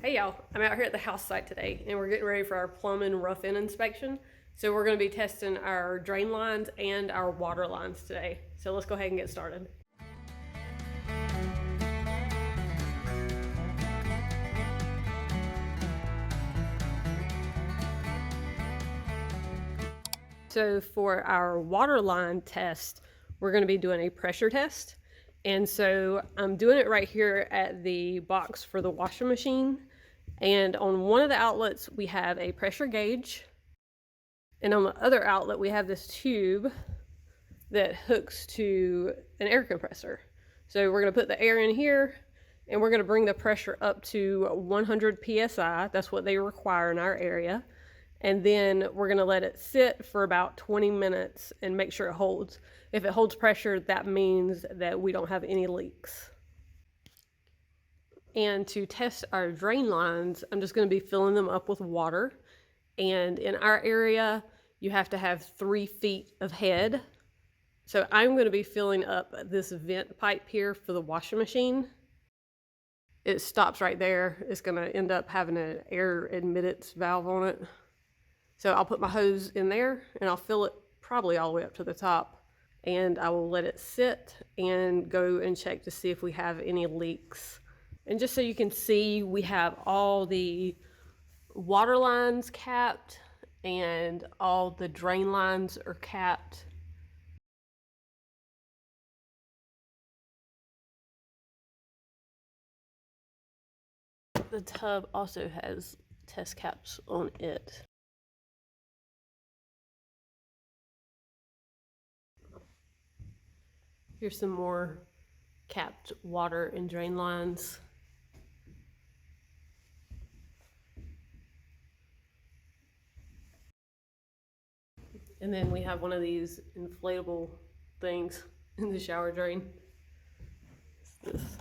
Hey y'all, I'm out here at the house site today and we're getting ready for our plumbing rough-in inspection. So we're going to be testing our drain lines and our water lines today. So let's go ahead and get started. So for our water line test, we're going to be doing a pressure test. And so I'm doing it right here at the box for the washing machine. And on one of the outlets, we have a pressure gauge. And on the other outlet, we have this tube that hooks to an air compressor. So we're going to put the air in here and we're going to bring the pressure up to 100 psi. That's what they require in our area. And then we're going to let it sit for about 20 minutes and make sure it holds. If it holds pressure, that means that we don't have any leaks. And to test our drain lines, I'm just going to be filling them up with water. And in our area, you have to have 3 feet of head. So I'm going to be filling up this vent pipe here for the washing machine. It stops right there. It's going to end up having an air admittance valve on it. So I'll put my hose in there and I'll fill it probably all the way up to the top. And I will let it sit and go and check to see if we have any leaks. And just so you can see, we have all the water lines capped and all the drain lines are capped. The tub also has test caps on it. Here's some more capped water and drain lines. And then we have one of these inflatable things in the shower drain. It's this.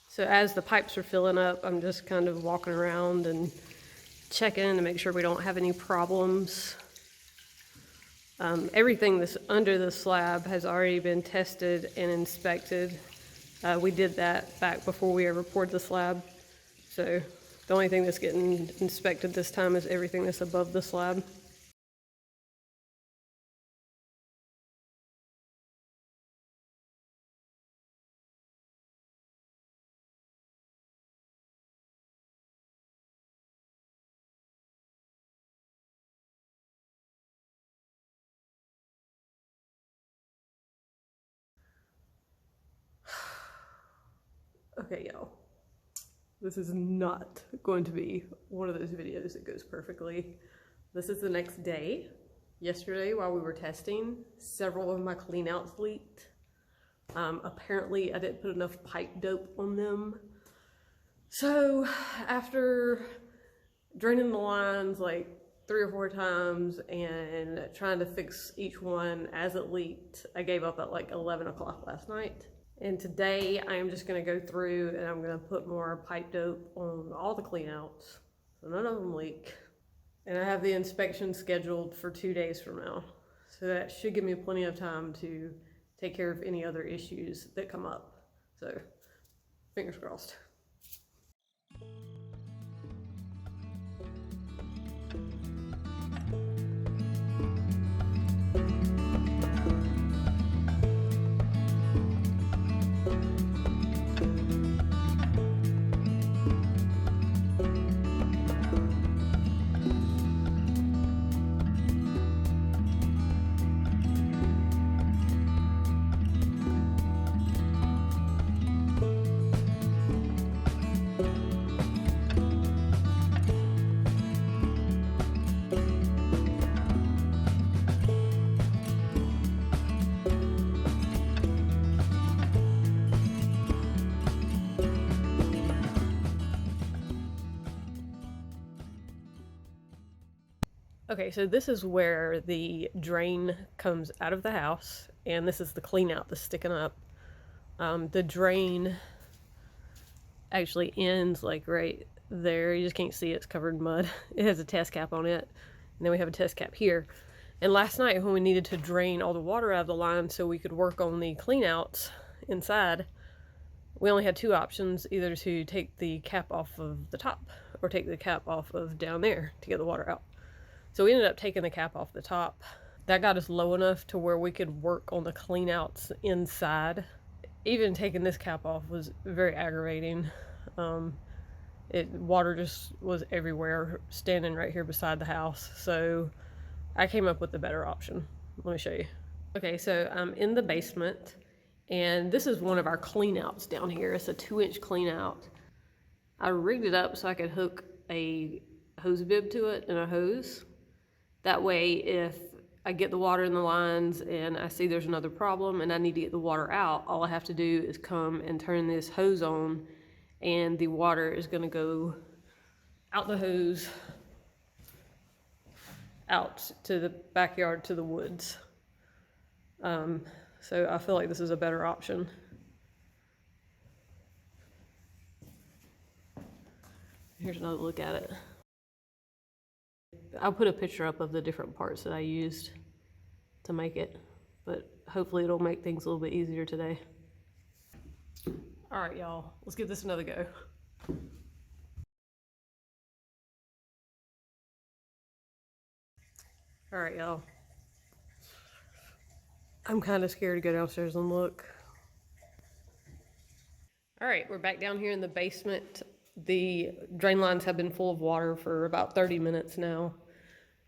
So as the pipes are filling up, I'm just kind of walking around and checking to make sure we don't have any problems. Everything that's under the slab has already been tested and inspected. We did that back before we ever poured the slab. So the only thing that's getting inspected this time is everything that's above the slab. Okay, y'all. This is not going to be one of those videos that goes perfectly. This is the next day. Yesterday, while we were testing, several of my cleanouts leaked. Apparently, I didn't put enough pipe dope on them. So, after draining the lines like 3 or 4 times and trying to fix each one as it leaked, I gave up at like 11 o'clock last night. And today I am just going to go through and I'm going to put more pipe dope on all the cleanouts so none of them leak. And I have the inspection scheduled for 2 days from now. So that should give me plenty of time to take care of any other issues that come up. So fingers crossed. Okay, so this is where the drain comes out of the house, and this is the clean out that's sticking up. The drain actually ends like right there. You just can't see it. It's covered in mud. It has a test cap on it, and then we have a test cap here. And last night when we needed to drain all the water out of the line so we could work on the clean outs inside, we only had two options, either to take the cap off of the top or take the cap off of down there to get the water out. So we ended up taking the cap off the top. That got us low enough to where we could work on the clean outs inside. Even taking this cap off was very aggravating. Water just was everywhere, standing right here beside the house. So I came up with a better option. Let me show you. Okay, so I'm in the basement, and this is one of our clean outs down here. It's a 2-inch clean out. I rigged it up so I could hook a hose bib to it and a hose. That way, if I get the water in the lines and I see there's another problem and I need to get the water out, all I have to do is come and turn this hose on, and the water is gonna go out the hose, out to the backyard, to the woods. So I feel like this is a better option. Here's another look at it. I'll put a picture up of the different parts that I used to make it, but hopefully it'll make things a little bit easier today. All right, y'all, let's give this another go. All right, y'all. I'm kind of scared to go downstairs and look. All right, we're back down here in the basement. The drain lines have been full of water for about 30 minutes now,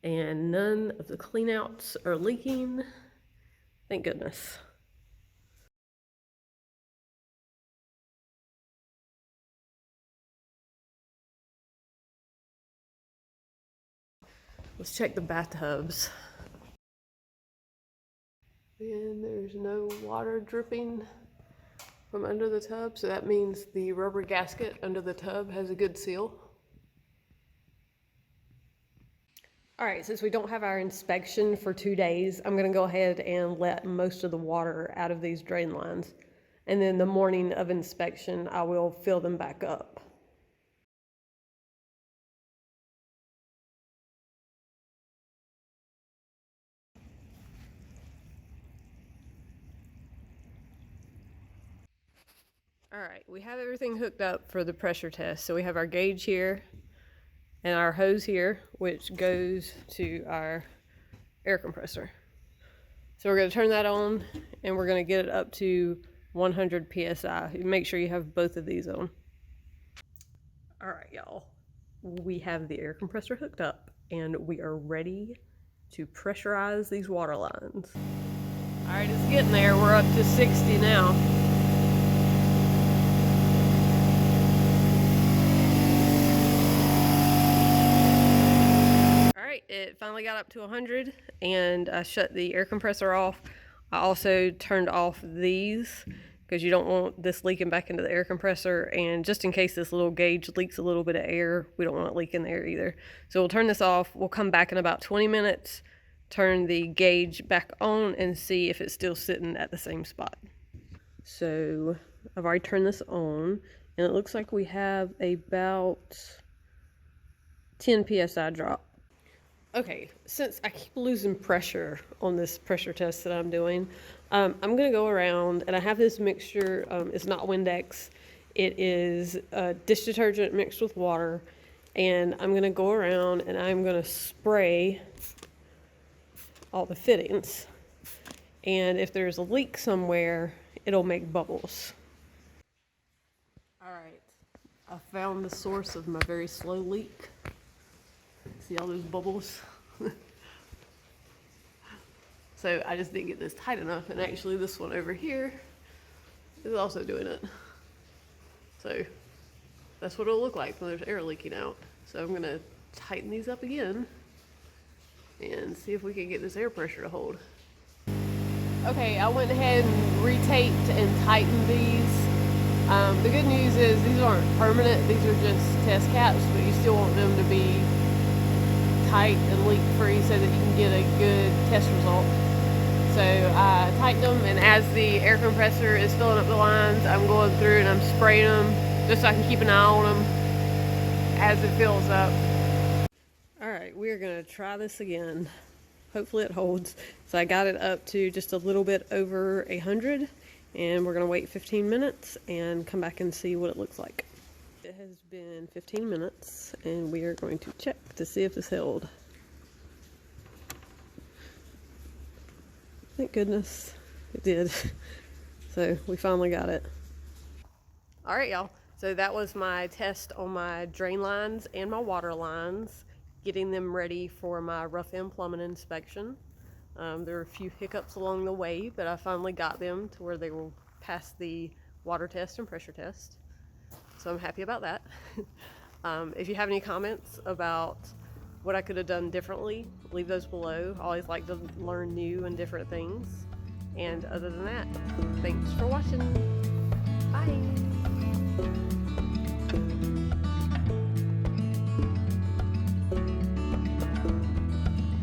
and none of the cleanouts are leaking. Thank goodness. Let's check the bathtubs. And there's no water dripping from under the tub, so that means the rubber gasket under the tub has a good seal. All right, since we don't have our inspection for 2 days, I'm gonna go ahead and let most of the water out of these drain lines. And then the morning of inspection, I will fill them back up. All right, we have everything hooked up for the pressure test. So we have our gauge here and our hose here, which goes to our air compressor. So we're gonna turn that on and we're gonna get it up to 100 PSI. Make sure you have both of these on. All right, y'all. We have the air compressor hooked up and we are ready to pressurize these water lines. All right, it's getting there. We're up to 60 now. It finally got up to 100 and I shut the air compressor off. I also turned off these because you don't want this leaking back into the air compressor, and just in case this little gauge leaks a little bit of air, we don't want it leaking there either. So we'll turn this off. We'll come back in about 20 minutes, turn the gauge back on and see if it's still sitting at the same spot. So I've already turned this on and it looks like we have about 10 PSI drop. Okay, since I keep losing pressure on this pressure test that I'm doing, I'm gonna go around and I have this mixture. It's not Windex, it is dish detergent mixed with water, and I'm gonna go around and I'm gonna spray all the fittings, and if there's a leak somewhere, it'll make bubbles. All right, I found the source of my very slow leak. See all those bubbles? So I just didn't get this tight enough, and actually this one over here is also doing it. So that's what it'll look like when there's air leaking out. So I'm gonna tighten these up again and see if we can get this air pressure to hold. Okay, I went ahead and retaped and tightened these. The good news is these aren't permanent, these are just test caps, but you still want them to be tight and leak free so that you can get a good test result. So I tightened them, and as the air compressor is filling up the lines, I'm going through and I'm spraying them just so I can keep an eye on them as it fills up. All right, we are gonna try this again. Hopefully it holds. So I got it up to just a little bit over 100, and we're gonna wait 15 minutes and come back and see what it looks like. It has been 15 minutes, and we are going to check to see if this held. Thank goodness it did. So we finally got it. All right, y'all. So that was my test on my drain lines and my water lines, getting them ready for my rough end plumbing inspection. There were a few hiccups along the way, but I finally got them to where they will pass the water test and pressure test. So I'm happy about that. If you have any comments about what I could have done differently, leave those below. I always like to learn new and different things. And other than that, thanks for watching.